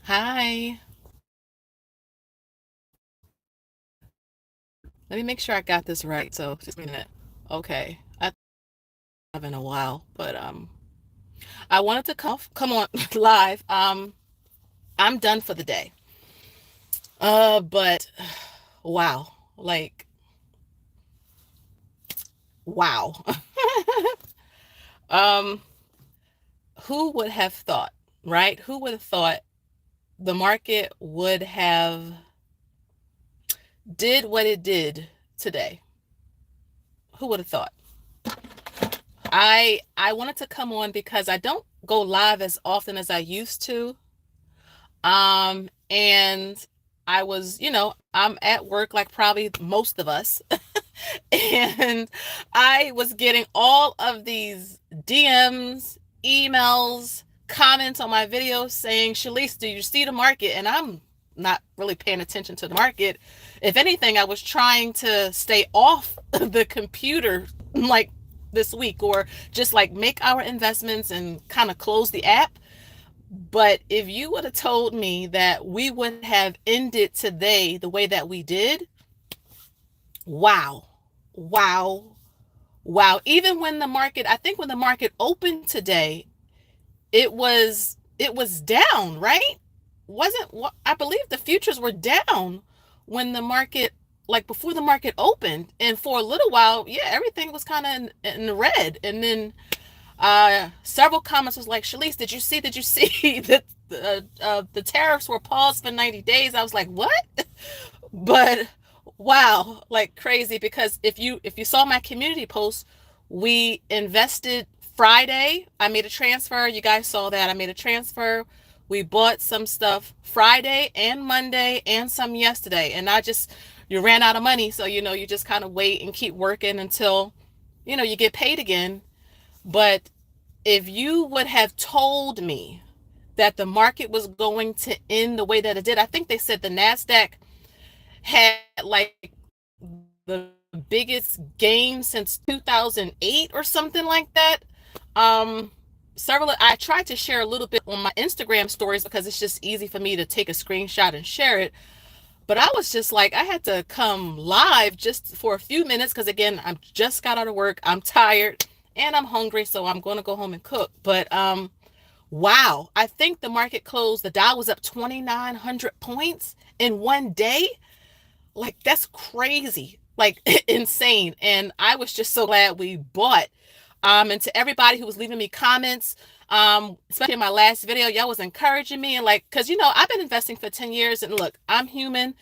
Hi. Let me make sure I got this right. So just a minute. Okay. I have in a while, but I wanted to come on live. I'm done for the day. But wow. Like wow. um who would have thought, right? Who would have thought the market would have did what it did today? Who would have thought? I wanted to come on because I don't go live as often as I used to. And I was, I'm at work like probably most of us. And I was getting all of these DMs, emails, comments on my videos saying, Shalise, do you see the market? And I'm not really paying attention to the market. If anything, I was trying to stay off the computer like this week, or just like make our investments and kind of close the app. But if you would have told me that we would have ended today the way that we did, wow, wow, wow. Even when the market, I think when the market opened today, it was down, right? Wasn't what I believe the futures were down when the market, like before the market opened, and for a little while, yeah, everything was kind of in the red. And then several comments was like, Shalise, did you see that the tariffs were paused for 90 days? I was like, what? But wow, like crazy. Because if you saw my community post, we invested Friday. I made a transfer. You guys saw that. I made a transfer. We bought some stuff Friday and Monday and some yesterday. And I just, you ran out of money. So, you just kind of wait and keep working until, you get paid again. But if you would have told me that the market was going to end the way that it did, I think they said the NASDAQ had like the biggest gain since 2008 or something like that. Um, I tried to share a little bit on my Instagram stories because it's just easy for me to take a screenshot and share it. But I was just like, I had to come live just for a few minutes because, again, I just got out of work. I'm tired and I'm hungry, so I'm going to go home and cook. But wow, I think the market closed. The Dow was up 2,900 points in one day. Like, that's crazy, like insane. And I was just so glad we bought. And to everybody who was leaving me comments, especially in my last video, y'all was encouraging me, and like, because I've been investing for 10 years, and look, I'm human.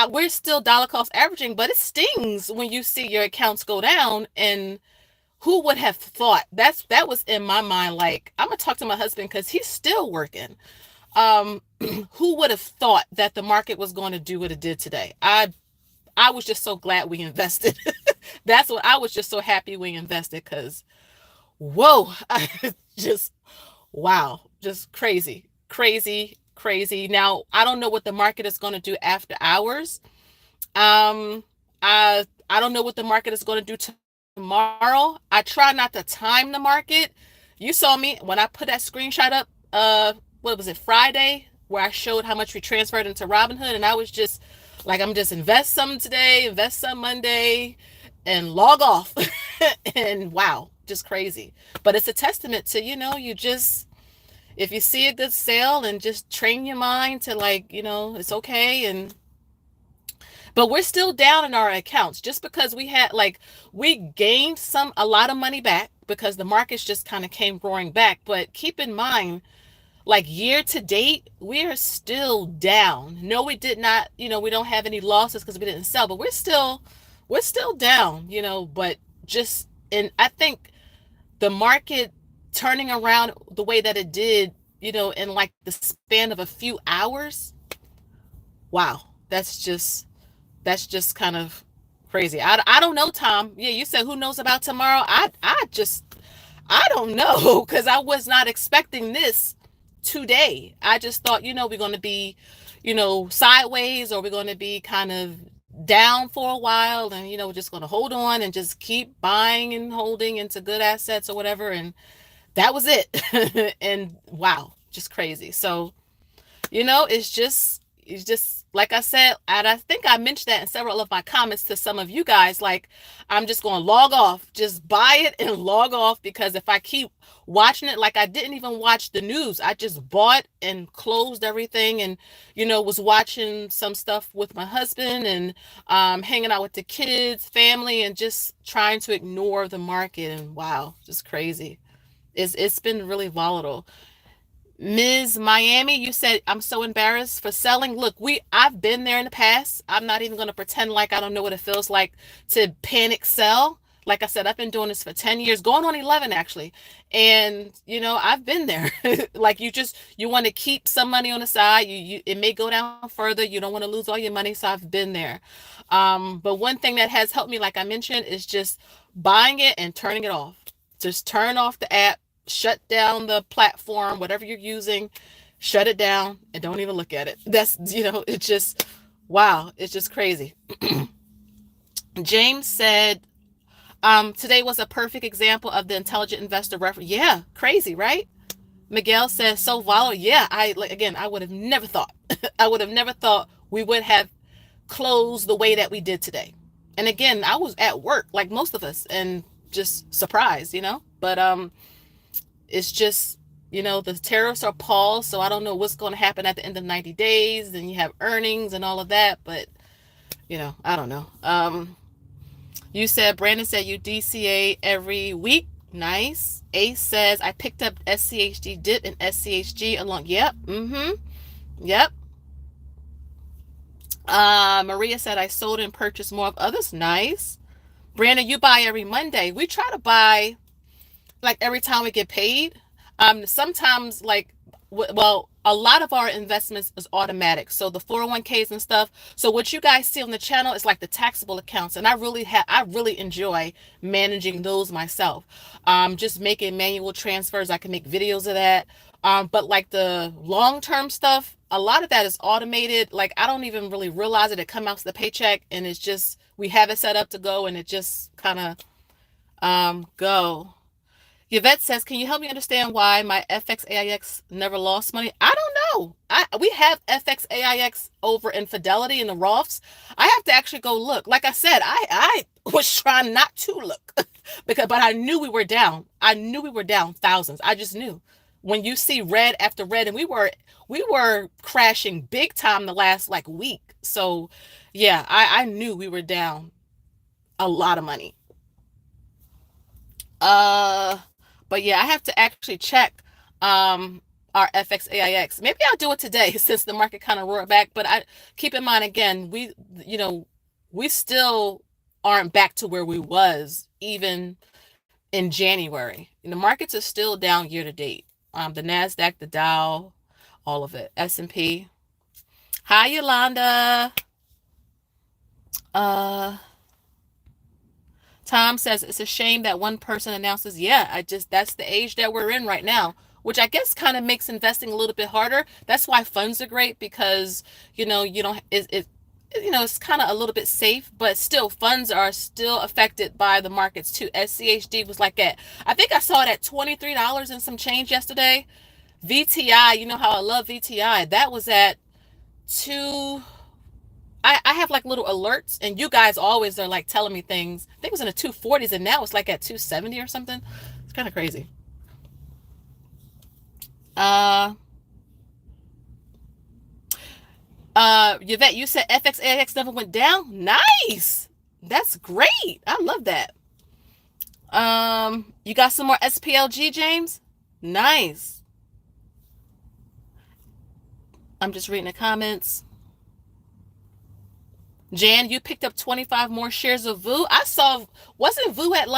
We're still dollar cost averaging, but it stings when you see your accounts go down. And who would have thought? That was in my mind. Like, I'm gonna talk to my husband because he's still working. um who would have thought that the market was going to do what it did today? I was just so glad we invested. That's what I was just so happy we invested. Because whoa, just wow, just crazy, crazy, crazy. Now I don't know what the market is going to do after hours. um I don't know what the market is going to do tomorrow. I try not to time the market. You saw me when I put that screenshot up, what was it, Friday, where I showed how much we transferred into Robinhood, and I was just like, I'm just invest some today, invest some Monday, and log off. And wow, just crazy. But it's a testament to, you just, if you see a good sale, and just train your mind to, like, it's okay. And but we're still down in our accounts, just because we had, like, we gained a lot of money back because the markets just kind of came roaring back. But keep in mind, like, year to date, we are still down. No, we did not, we don't have any losses because we didn't sell, but we're still down, but just, and I think the market turning around the way that it did, in like the span of a few hours. Wow, that's just kind of crazy. I don't know, Tom. Yeah, you said who knows about tomorrow? I don't know, because I was not expecting this today. I just thought, we're going to be, sideways, or we're going to be kind of down for a while, and we're just going to hold on and just keep buying and holding into good assets or whatever. And that was it. And wow, just crazy. So It's just like I said, and I think I mentioned that in several of my comments to some of you guys. Like, I'm just going to log off, just buy it and log off, because if I keep watching it, like I didn't even watch the news, I just bought and closed everything, and was watching some stuff with my husband, and hanging out with the kids, family, and just trying to ignore the market. And wow, just crazy. It's been really volatile. Ms. Miami, you said I'm so embarrassed for selling. Look, I've been there in the past. I'm not even going to pretend like I don't know what it feels like to panic sell. Like I said, I've been doing this for 10 years, going on 11 actually. And I've been there. Like, you want to keep some money on the side. It may go down further. You don't want to lose all your money, so I've been there. But one thing that has helped me, like I mentioned, is just buying it and turning it off. Just turn off the app, shut down the platform, whatever you're using, shut it down and don't even look at it. It's just, wow, it's just crazy. James said, today was a perfect example of the intelligent investor reference. Yeah, crazy, right? Miguel says, so volatile. Yeah, I would have never thought. I would have never thought we would have closed the way that we did today. And again, I was at work like most of us and just surprised, But it's just, the tariffs are paused, so I don't know what's going to happen at the end of 90 days. Then you have earnings and all of that, but I don't know. Brandon said you DCA every week. Nice. Ace says I picked up SCHD dip and SCHG along. Yep. Yep. Maria said I sold and purchased more of others. Nice. Brandon, you buy every Monday. We try to buy like every time we get paid. Sometimes a lot of our investments is automatic. So the 401ks and stuff. So what you guys see on the channel is like the taxable accounts. And I really enjoy managing those myself. Just making manual transfers. I can make videos of that. But like the long-term stuff, a lot of that is automated. Like, I don't even really realize it. It comes out to the paycheck, and it's just, we have it set up to go, and it just kind of go. Yvette says, can you help me understand why my FXAIX never lost money? I don't know. We have FXAIX over in Fidelity in the Roths. I have to actually go look. Like I said, I was trying not to look but I knew we were down. I knew we were down thousands. I just knew. When you see red after red, and we were crashing big time the last like week. So yeah, I knew we were down a lot of money. But yeah, I have to actually check our FXAIX. Maybe I'll do it today since the market kind of roared back. But I keep in mind, again, we still aren't back to where we was even in January. The markets are still down year to date. The NASDAQ, the Dow, all of it. S&P. Hi, Yolanda. Tom says it's a shame that one person announces, yeah, that's the age that we're in right now, which I guess kind of makes investing a little bit harder. That's why funds are great, because, you don't, it's kind of a little bit safe, but still funds are still affected by the markets too. SCHD was like I think I saw it at $23 and some change yesterday. VTI, you know how I love VTI. That was at I have like little alerts, and you guys always are like telling me things. I think it was in the 240s, and now it's like at 270 or something. It's kind of crazy. Yvette, you said FXAX never went down. Nice. That's great. I love that. You got some more SPLG, James? Nice. I'm just reading the comments. Jan, you picked up 25 more shares of VU. I saw, wasn't VU at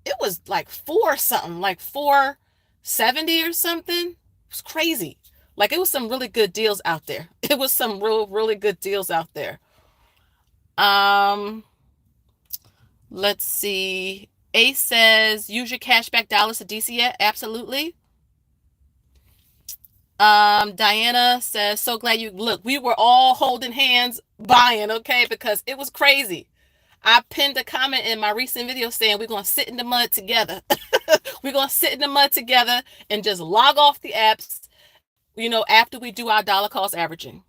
it was like 4 something, like 470 or something. It was crazy. Like, it was some really good deals out there. It was some really good deals out there. Let's see. Ace says, use your cashback dollars to DCA. Absolutely. Diana says, so glad you look. We were all holding hands buying, okay, because it was crazy. I pinned a comment in my recent video saying we're going to sit in the mud together. We're going to sit in the mud together and just log off the apps. after we do our dollar cost averaging.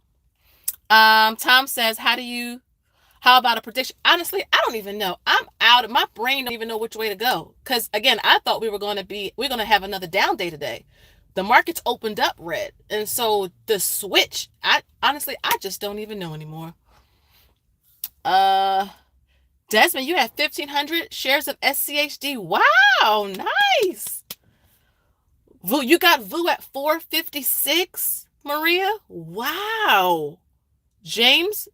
Tom says, how about a prediction? Honestly, I don't even know. I'm out of my brain, don't even know which way to go. Because again, I thought we're going to have another down day today. The markets opened up red. And so the switch, I just don't even know anymore. Desmond, you have 1,500 shares of SCHD. Wow, nice. You got VU at 456, Maria? Wow. James,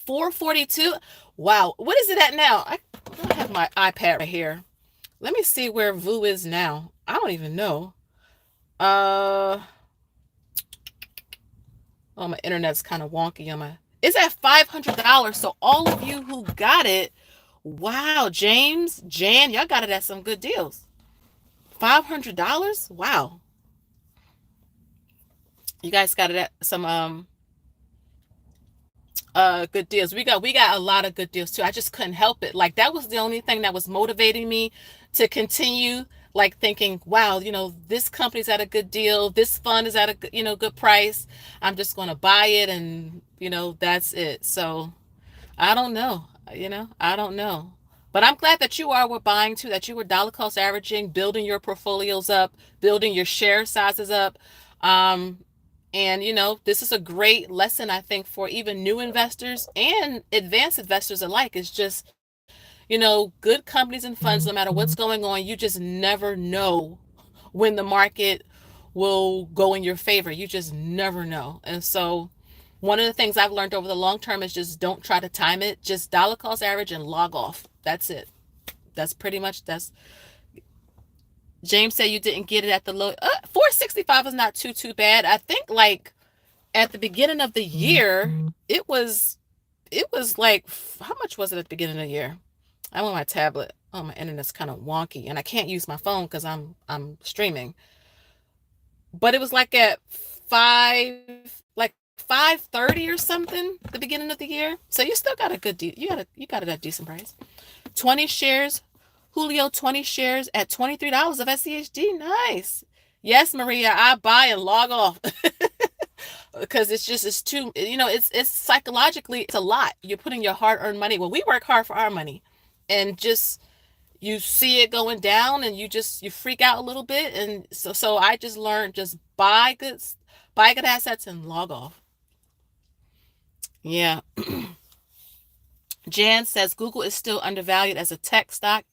442. Wow. What is it at now? I have my iPad right here. Let me see where VU is now. I don't even know. Oh, my internet's kind of wonky on my. It's at $500. So all of you who got it, wow, James, Jan, y'all got it at some good deals. $500? Wow. You guys got it at some good deals. We got a lot of good deals too. I just couldn't help it. Like that was the only thing that was motivating me to continue, like thinking, wow, this company's at a good deal. This fund is at a good price. I'm just going to buy it, and that's it. So I don't know. I don't know. But I'm glad that you were buying too, that you were dollar cost averaging, building your portfolios up, building your share sizes up. And this is a great lesson, I think, for even new investors and advanced investors alike. It's just, good companies and funds, no matter what's going on, you just never know when the market will go in your favor. You just never know. And so one of the things I've learned over the long term is just don't try to time it. Just dollar cost average and log off. That's it. That's pretty much, James said you didn't get it at the low. 465 is not too bad. I think like at the beginning of the year, it was like, how much was it at the beginning of the year? I'm on my tablet. Oh, my internet's kind of wonky, and I can't use my phone because I'm streaming. But it was like at 530 or something the beginning of the year. So you still got a good deal. You got it at a decent price. 20 shares. Julio, 20 shares at $23 of SCHD. Nice. Yes, Maria, I buy and log off. Because it's too, it's psychologically, it's a lot. You're putting your hard-earned money. Well, we work hard for our money, and just, you see it going down and you freak out a little bit. And so I just learned, just buy good assets and log off. Yeah. Jan says Google is still undervalued as a tech stock.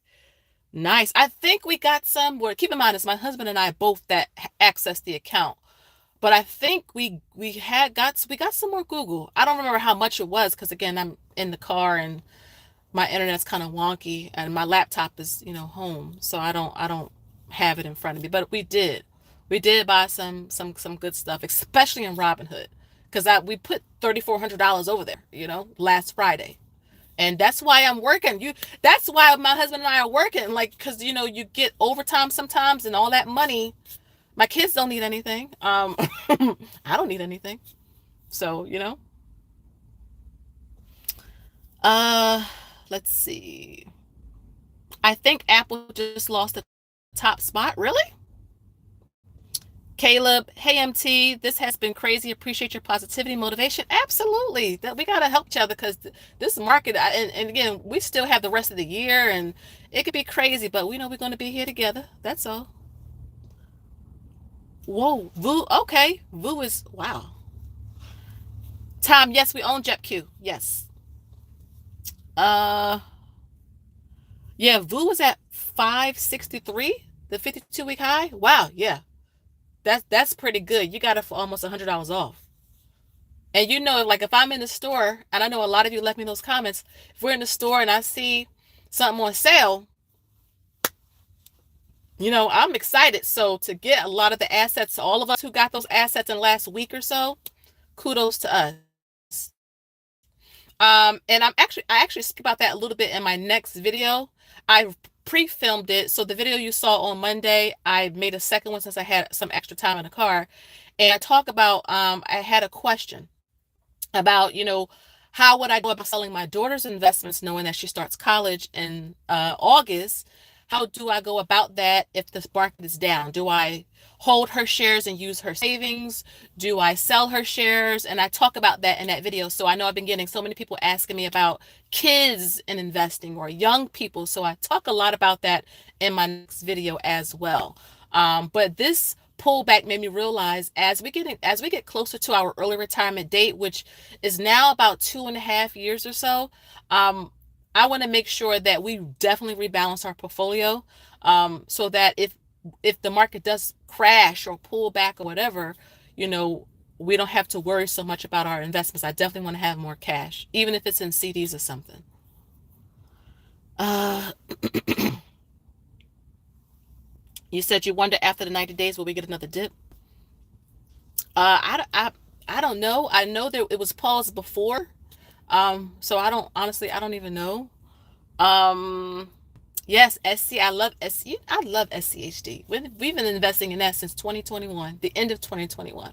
Nice. I think we got some where, keep in mind, it's my husband and I both that access the account. But I think we got some more Google. I don't remember how much it was because again, I'm in the car and my internet's kind of wonky and my laptop is, home. So I don't have it in front of me. But we did buy some good stuff, especially in Robinhood, because we put $3,400 over there, last Friday. And that's why I'm working. That's why my husband and I are working, like, because you get overtime sometimes and all that money. My kids don't need anything. I don't need anything. So, let's see. I think Apple just lost the top spot. Really? Caleb, hey MT, this has been crazy. Appreciate your positivity, motivation. Absolutely. That we gotta help each other because this market, and again, we still have the rest of the year, and it could be crazy, but we know we're going to be here together. That's all. Whoa, VU. Okay, VU is, wow. Tom, yes, we own JetQ. Yes. Yeah, VU was at 563, the 52-week high. Wow, yeah. That's pretty good. You got it for almost $100 off. And like if I'm in the store, and I know a lot of you left me those comments, if we're in the store and I see something on sale, I'm excited. So to get a lot of the assets, all of us who got those assets in the last week or so, kudos to us. And I actually speak about that a little bit in my next video. I pre-filmed it. So the video you saw on Monday, I made a second one since I had some extra time in the car. And I talk about, I had a question about, how would I go about selling my daughter's investments knowing that she starts college in August? how do I go about that if the market is down? Do I hold her shares and use her savings? Do I sell her shares? And I talk about that in that video. So I know I've been getting so many people asking me about kids and investing or young people. So I talk a lot about that in my next video as well. But this pullback made me realize as we get closer to our early retirement date, which is now about 2.5 years or so, I want to make sure that we definitely rebalance our portfolio, so that if the market does crash or pull back or whatever, you know, we don't have to worry so much about our investments. I definitely want to have more cash, even if it's in CDs or something. Uh, you said you wonder after the 90 days will we get another dip? I don't know. I know that it was paused before. So I don't even know. Um, yes, SC, I love SC, I love SCHD. We've been investing in that since 2021, the end of 2021.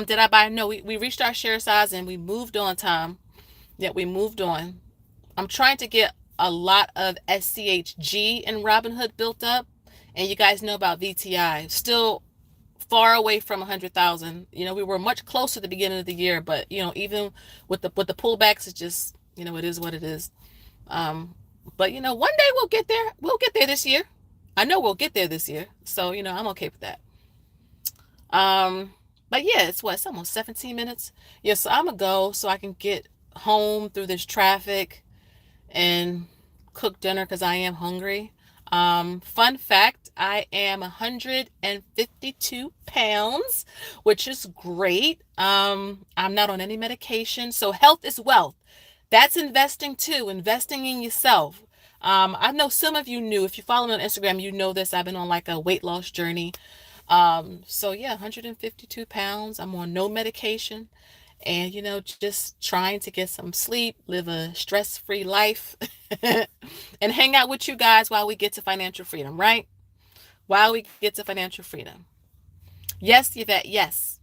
Did I buy? No, we reached our share size and we moved on, Tom. Yeah, we moved on. I'm trying to get a lot of SCHG and Robinhood built up. And you guys know about VTI. Still far away from 100,000. You know, we were much closer at the beginning of the year, but you know, even with the pullbacks, it's just, you know, it is what it is. But you know, one day we'll get there. We'll get there this year. I know we'll get there this year. So, you know, I'm okay with that. But yeah, it's almost 17 minutes. Yeah, so I'm gonna go so I can get home through this traffic and cook dinner because I am hungry. Fun fact, I am 152 pounds, which is great. I'm not on any medication. So health is wealth. That's investing too, investing in yourself. I know some of you knew, if you follow me on Instagram, you know this. I've been on like a weight loss journey. So yeah, 152 pounds. I'm on no medication and, you know, just trying to get some sleep, live a stress-free life, and hang out with you guys while we get to financial freedom, right? While we get to financial freedom. Yes, Yvette, yes.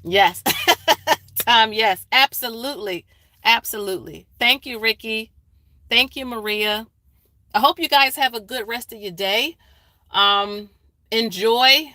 Yes. Tom, yes, absolutely. Absolutely. Thank you, Ricky. Thank you, Maria. I hope you guys have a good rest of your day. Enjoy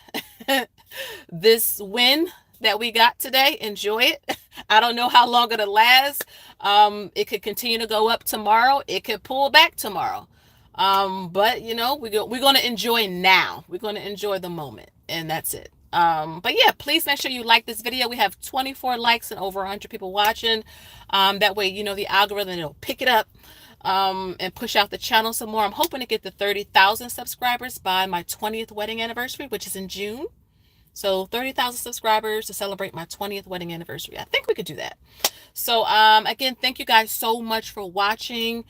this win that we got today. Enjoy it. I don't know how long it'll last. It could continue to go up tomorrow. It could pull back tomorrow. But you know, we're going to enjoy now. We're going to enjoy the moment, and that's it. But yeah, please make sure you like this video. We have 24 likes and over 100 people watching. That way, you know, the algorithm, it'll pick it up, and push out the channel some more. I'm hoping to get to 30,000 subscribers by my 20th wedding anniversary, which is in June. So 30,000 subscribers to celebrate my 20th wedding anniversary. I think we could do that. So again, thank you guys so much for watching.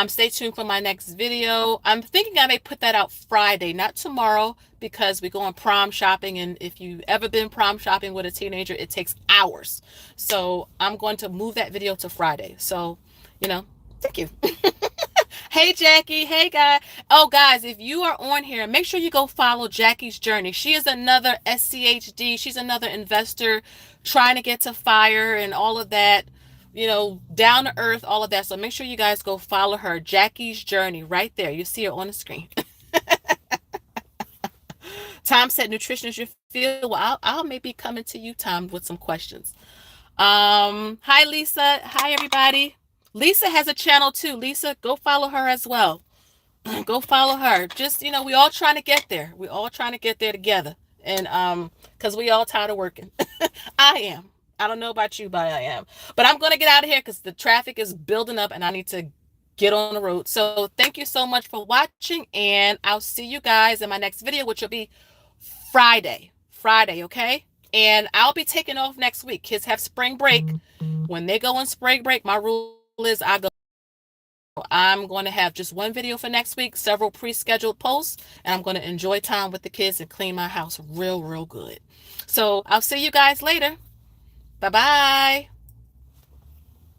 Stay tuned for my next video. I'm thinking I may put that out Friday, not tomorrow, because we're going prom shopping. And if you've ever been prom shopping with a teenager, it takes hours. So I'm going to move that video to Friday. So, you know, thank you. Hey, Jackie. Hey, guys. Oh, guys, if you are on here, make sure you go follow Jackie's Journey. She is another SCHD. She's another investor trying to get to FIRE and all of that, you know, down to earth, all of that. So make sure you guys go follow her. Jackie's Journey right there. You see her on the screen. Tom said nutrition is your field. Well, I'll maybe coming to you, Tom, with some questions. Hi, Lisa. Hi, everybody. Lisa has a channel too. Lisa, go follow her as well. Go follow her. Just, you know, we all trying to get there. We all trying to get there together. And because we all tired of working. I am. I don't know about you, but I am. But I'm going to get out of here because the traffic is building up and I need to get on the road. So thank you so much for watching, and I'll see you guys in my next video, which will be Friday. Friday, okay? And I'll be taking off next week. Kids have spring break. When they go on spring break, my rule is I'm going to have just one video for next week, several pre-scheduled posts, and I'm going to enjoy time with the kids and clean my house real good. So I'll see you guys later. Bye-bye.